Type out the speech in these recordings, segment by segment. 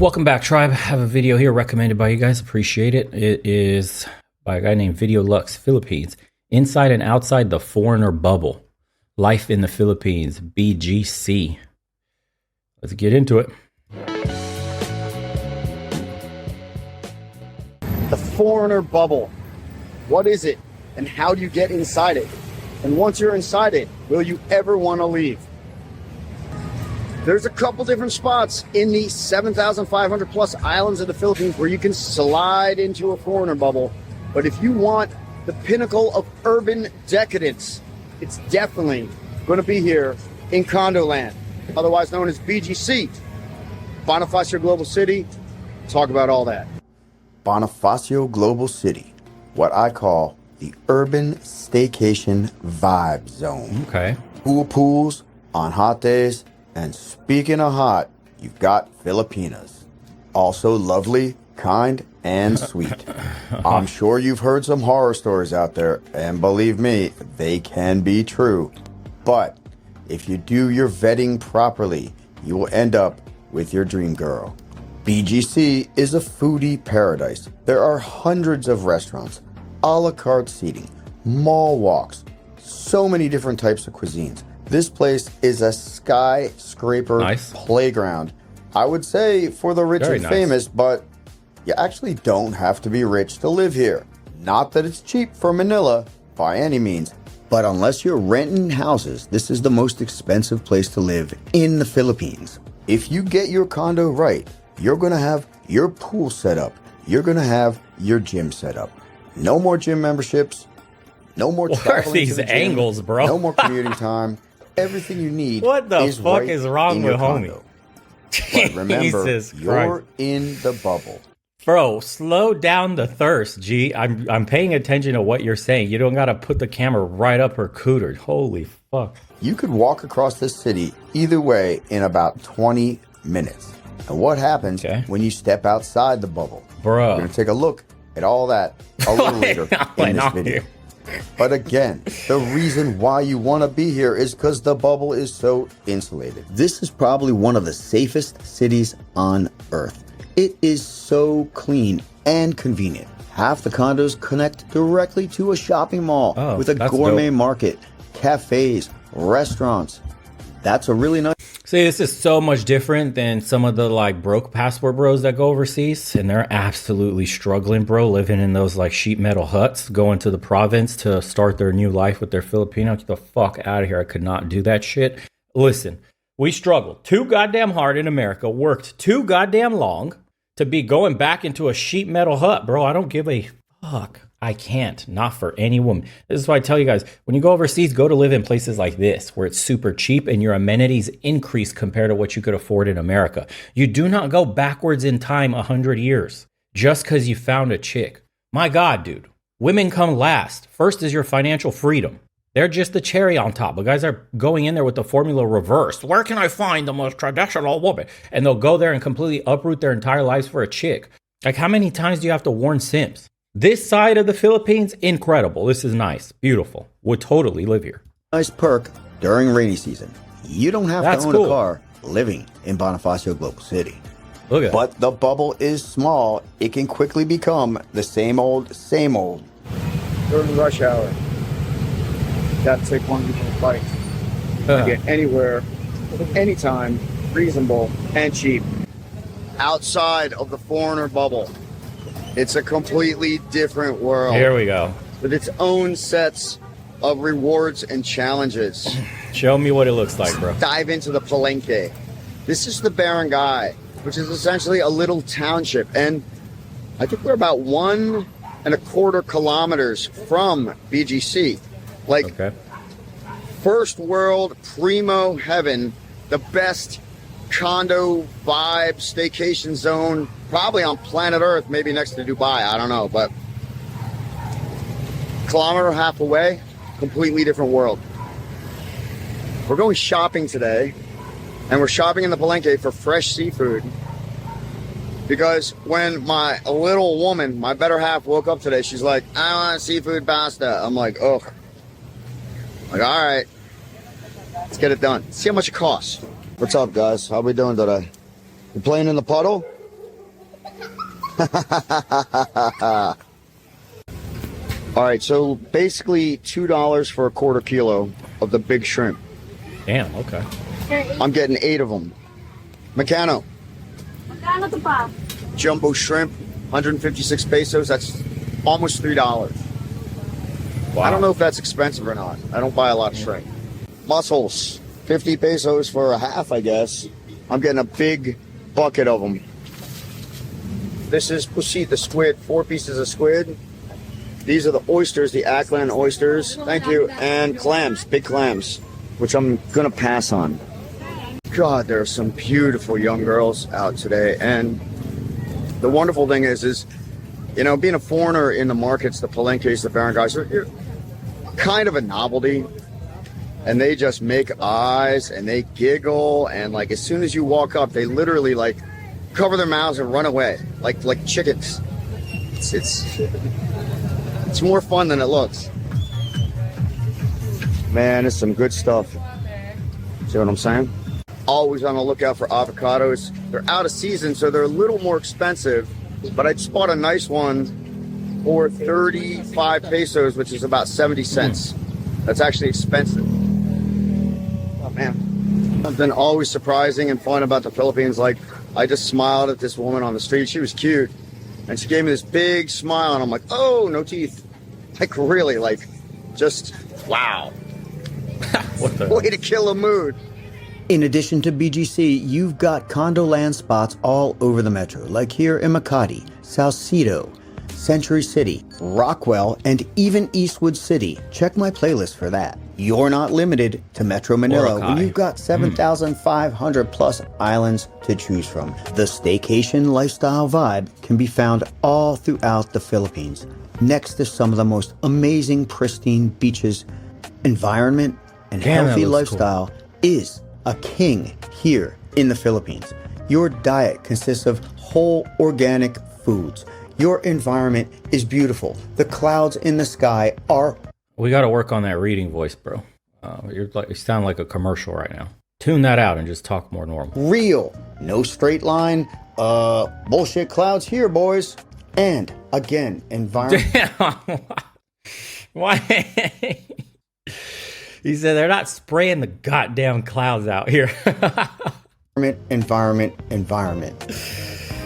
Welcome back, tribe. I have a video here recommended by you guys. Appreciate it. It is by a guy named Video Lux Philippines. Inside and outside the foreigner bubble. Life in the Philippines. BGC. Let's get into it. The foreigner bubble. What is it? And how do you get inside it? And once you're inside it, will you ever want to leave? There's a couple different spots in the 7,500 plus islands of the Philippines where you can slide into a foreigner bubble. But if you want the pinnacle of urban decadence, it's definitely going to be here in Condo Land, otherwise known as BGC, Bonifacio Global City. Talk about all that. Bonifacio Global City, what I call the urban staycation vibe zone. Okay. Pool pools on hot days. And speaking of hot, you've got Filipinas. Also lovely, kind, and sweet. I'm sure you've heard some horror stories out there, and believe me, they can be true. But if you do your vetting properly, you will end up with your dream girl. BGC is a foodie paradise. There are hundreds of restaurants, a la carte seating, mall walks, so many different types of cuisines. This place is a skyscraper playground. I would say for the rich and famous, but you actually don't have to be rich to live here. Not that it's cheap for Manila by any means, but unless you're renting houses, this is the most expensive place to live in the Philippines. If you get your condo right, you're going to have your pool set up. You're going to have your gym set up. No more gym memberships. No more traveling. What are these angles, bro? No more commuting time. Everything you need. What the is fuck right is wrong with homie? But remember, you're in the bubble. Bro, slow down the thirst, G. I'm paying attention to what you're saying. You don't gotta put the camera right up her cooter. Holy fuck. You could walk across this city either way in about 20 minutes. And what happens when you step outside the bubble? Bro. We're gonna take a look at all that a little later in this video. But again, the reason why you want to be here is because the bubble is so insulated. This is probably one of the safest cities on earth. It is so clean and convenient. Half the condos connect directly to a shopping mall with a gourmet market, cafes, restaurants. That's a really nice... See, this is so much different than some of the like broke passport bros that go overseas, and they're absolutely struggling, bro, living in those like sheet metal huts, going to the province to start their new life with their Filipino. Get the fuck out of here. I could not do that shit. Listen, we struggled too goddamn hard in America, worked too goddamn long to be going back into a sheet metal hut, bro. I don't give a fuck. I can't, not for any woman. This is why I tell you guys, when you go overseas, go to live in places like this, where it's super cheap and your amenities increase compared to what you could afford in America. You do not go backwards in time 100 years just because you found a chick. My God, dude, women come last. First is your financial freedom. They're just the cherry on top. But guys are going in there with the formula reversed. Where can I find the most traditional woman? And they'll go there and completely uproot their entire lives for a chick. Like, how many times do you have to warn simps? This side of the Philippines, incredible. This is nice, beautiful. Would totally live here. Nice perk during rainy season. You don't have to own a car living in Bonifacio Global City. Look at But the bubble is small. It can quickly become the same old, same old. During rush hour, gotta take one of these bikes. Get anywhere, anytime, reasonable and cheap. Outside of the foreigner bubble, it's a completely different world. Here we go. With its own sets of rewards and challenges. Show me what it looks like, bro. Dive into the Palenque. This is the barangay, which is essentially a little township. And I think we're about 1.25 kilometers from BGC. Like, first world, primo heaven, the best condo vibe staycation zone probably on planet Earth, maybe next to Dubai, I don't know, but kilometer and a half away, completely different world. We're going shopping today, and we're shopping in the Palenque for fresh seafood, because when my little woman, my better half, woke up today, she's like, I want seafood pasta. I'm like, oh, like, all right, let's get it done. See how much it costs. What's up, guys? How we doing today? You playing in the puddle? All right, so basically $2 for a quarter kilo of the big shrimp. Damn, okay. I'm getting 8 of them. Meccano. Magkano to pa? Jumbo shrimp, 156 pesos. That's almost $3. Wow. I don't know if that's expensive or not. I don't buy a lot of shrimp. Mussels, 50 pesos for a half, I guess. I'm getting a big bucket of them. This is pusit, the squid, 4 pieces of squid. These are the oysters, the Ackland oysters. Thank you. And clams, big clams, which I'm going to pass on. God, there are some beautiful young girls out today. And the wonderful thing is, you know, being a foreigner in the markets, the palenques, the barangays, you're kind of a novelty. And they just make eyes and they giggle. And like, as soon as you walk up, they literally like cover their mouths and run away like chickens. It's more fun than it looks. Man, it's some good stuff. See what I'm saying? Always on the lookout for avocados. They're out of season, so they're a little more expensive. But I just bought a nice one for 35 pesos, which is about 70 cents. That's actually expensive. Oh, man. Something always surprising and fun about the Philippines. Like, I just smiled at this woman on the street. She was cute. And she gave me this big smile, and I'm like, oh, no teeth. Like, really, like, just, wow. What the? Way to kill a mood. In addition to BGC, you've got condo land spots all over the metro, like here in Makati, Saucedo, Century City, Rockwell, and even Eastwood City. Check my playlist for that. You're not limited to Metro Manila when you've got 7,500 plus islands to choose from. The staycation lifestyle vibe can be found all throughout the Philippines, next to some of the most amazing pristine beaches. Environment and healthy lifestyle is a king here in the Philippines. Your diet consists of whole organic foods. Your environment is beautiful. The clouds in the sky are... We got to work on that reading voice, bro. You sound like a commercial right now. Tune that out and just talk more normal. Real. No straight line. Bullshit clouds here, boys. And again, environment... Damn. Why? He said they're not spraying the goddamn clouds out here. Environment.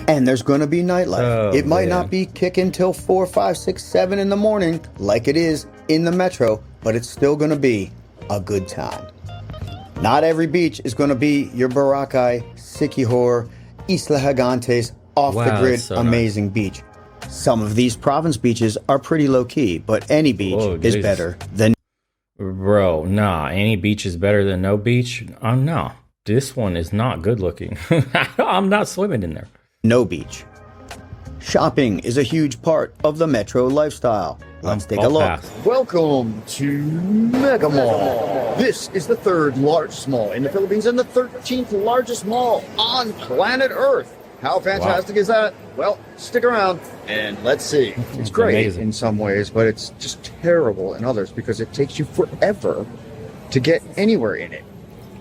And there's going to be nightlife. Oh, it might man. not be kicking till 4, 5, 6, 7 in the morning like it is in the metro, but it's still going to be a good time. Not every beach is going to be your Boracay, Siquijor, Isla Gigantes, off-the-grid, that's so amazing beach. Some of these province beaches are pretty low-key, but any beach is Jesus. better than... Bro, nah. Any beach is better than no beach? No. This one is not good looking. I'm not swimming in there. no beach. Shopping is a huge part of the metro lifestyle. Let's take a look. Welcome to Mega Mall. This is the 3rd largest mall in the Philippines and the 13th largest mall on planet Earth. How fantastic is that? Well, stick around and let's see. It's great amazing in some ways, but it's just terrible in others because it takes you forever to get anywhere in it.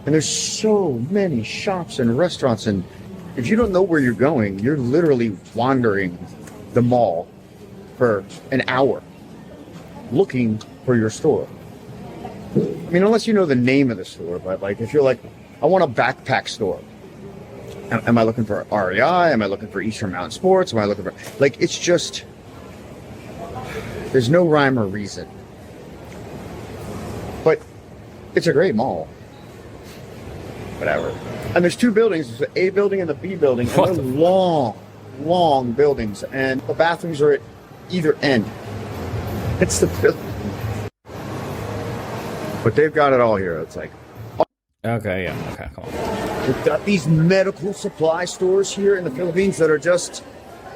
And there's so many shops and restaurants, and if you don't know where you're going, you're literally wandering the mall for an hour looking for your store. I mean, unless you know the name of the store, but like if you're like, I want a backpack store. Am I looking for REI? Am I looking for Eastern Mountain Sports? Am I looking for, like, it's just, there's no rhyme or reason. But it's a great mall. Whatever. And there's 2 buildings. There's the A building and the B building. And they're long buildings. And the bathrooms are at either end. It's the building. But they've got it all here. It's like, Okay, come on. we've got these medical supply stores here in the Philippines that are just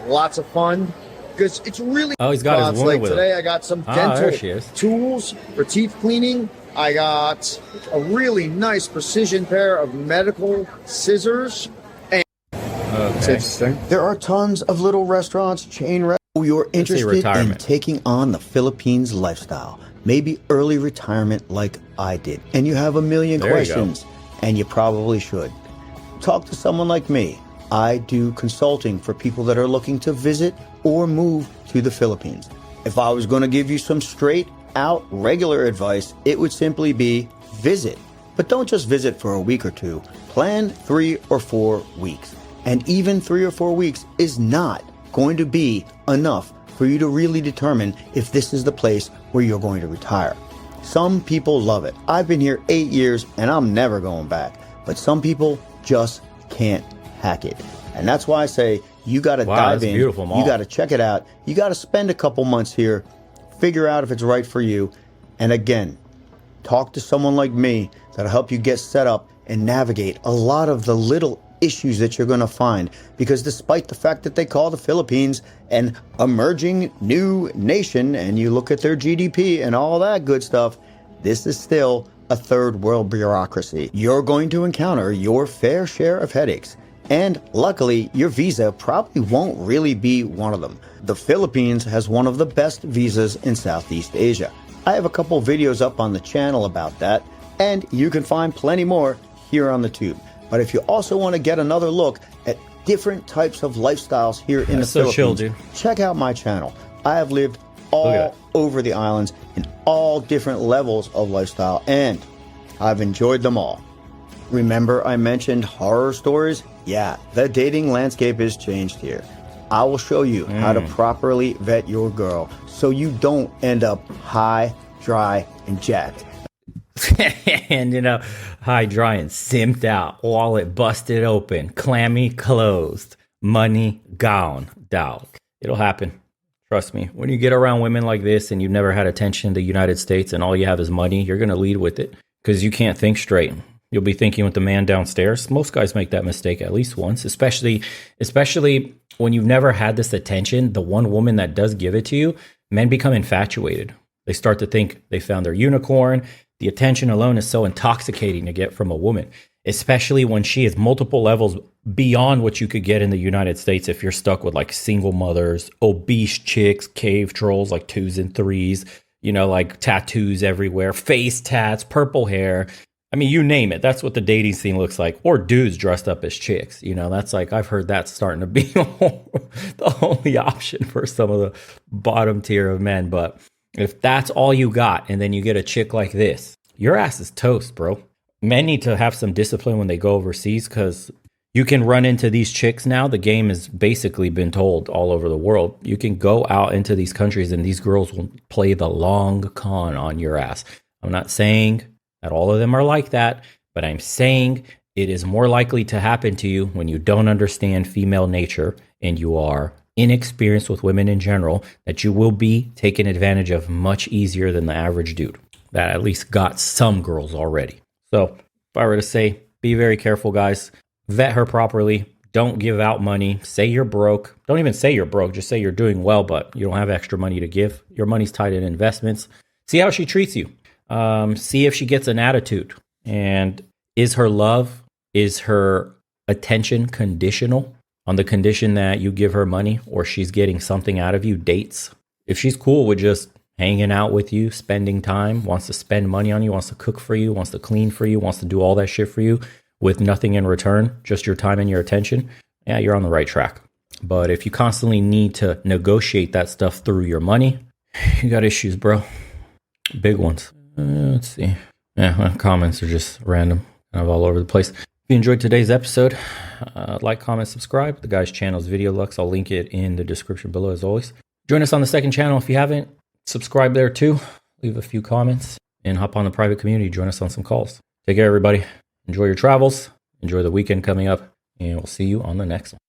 lots of fun. Because it's really Oh, he's got his it's woman like with today him. I got some There dental she is. tools for teeth cleaning. I got a really nice precision pair of medical scissors. Okay. Interesting. There are tons of little restaurants, chain restaurants. You're interested in retirement. taking on the Philippines lifestyle. Maybe early retirement like I did. And you have a million There you go. questions. And you probably should. Talk to someone like me. I do consulting for people that are looking to visit or move to the Philippines. If I was going to give you some straight out regular advice, it would simply be visit. But don't just visit for a week or two. Plan 3 or 4 weeks. And even 3 or 4 weeks is not going to be enough for you to really determine if this is the place where you're going to retire. Some people love it. I've been here 8 years and I'm never going back. But some people just can't hack it. And that's why I say you got to dive in. Beautiful mall. You got to check it out. You got to spend a couple months here, figure out if it's right for you. And again, talk to someone like me that'll help you get set up and navigate a lot of the little issues that you're going to find. Because despite the fact that they call the Philippines an emerging new nation, and you look at their GDP and all that good stuff, this is still a third world bureaucracy. You're going to encounter your fair share of headaches. And luckily, your visa probably won't really be one of them. The Philippines has one of the best visas in Southeast Asia. I have a couple videos up on the channel about that, and you can find plenty more here on the tube. But if you also want to get another look at different types of lifestyles here in the Philippines, chill, dude. Check out my channel. I have lived all over the islands in all different levels of lifestyle, and I've enjoyed them all. Remember I mentioned horror stories? Yeah, the dating landscape has changed here. I will show you how to properly vet your girl so you don't end up high, dry, and jacked. And high, dry, and simped out, wallet busted open, clammy closed, money gone, dog. It'll happen. Trust me. When you get around women like this and you've never had attention in the United States and all you have is money, you're going to lead with it because you can't think straight. You'll be thinking with the man downstairs. Most guys make that mistake at least once, especially when you've never had this attention. The one woman that does give it to you, men become infatuated. They start to think they found their unicorn. The attention alone is so intoxicating to get from a woman, especially when she is multiple levels beyond what you could get in the United States if you're stuck with like single mothers, obese chicks, cave trolls, like 2s and 3s, like tattoos everywhere, face tats, purple hair. I mean, you name it. That's what the dating scene looks like. Or dudes dressed up as chicks. That's like, I've heard that's starting to be the only option for some of the bottom tier of men. But if that's all you got, and then you get a chick like this, your ass is toast, bro. Men need to have some discipline when they go overseas, because you can run into these chicks now. The game has basically been told all over the world. You can go out into these countries and these girls will play the long con on your ass. I'm not saying that all of them are like that, but I'm saying it is more likely to happen to you when you don't understand female nature and you are inexperienced with women in general, that you will be taken advantage of much easier than the average dude that at least got some girls already. So if I were to say, be very careful, guys. Vet her properly. Don't give out money. Say you're broke. Don't even say you're broke. Just say you're doing well, but you don't have extra money to give. Your money's tied in investments. See how she treats you. See if she gets an attitude. And is her love, is her attention conditional on the condition that you give her money or she's getting something out of you? Dates. If she's cool with just hanging out with you, spending time, wants to spend money on you, wants to cook for you, wants to clean for you, wants to do all that shit for you with nothing in return, just your time and your attention, yeah, you're on the right track. But if you constantly need to negotiate that stuff through your money, you got issues, bro. Big ones. Let's see. Yeah, my comments are just random, kind of all over the place. If you enjoyed today's episode, like, comment, subscribe. The guy's channel's Video Lux. I'll link it in the description below as always. Join us on the second channel if you haven't. Subscribe there too. Leave a few comments and hop on the private community. Join us on some calls. Take care, everybody. Enjoy your travels. Enjoy the weekend coming up. And we'll see you on the next one.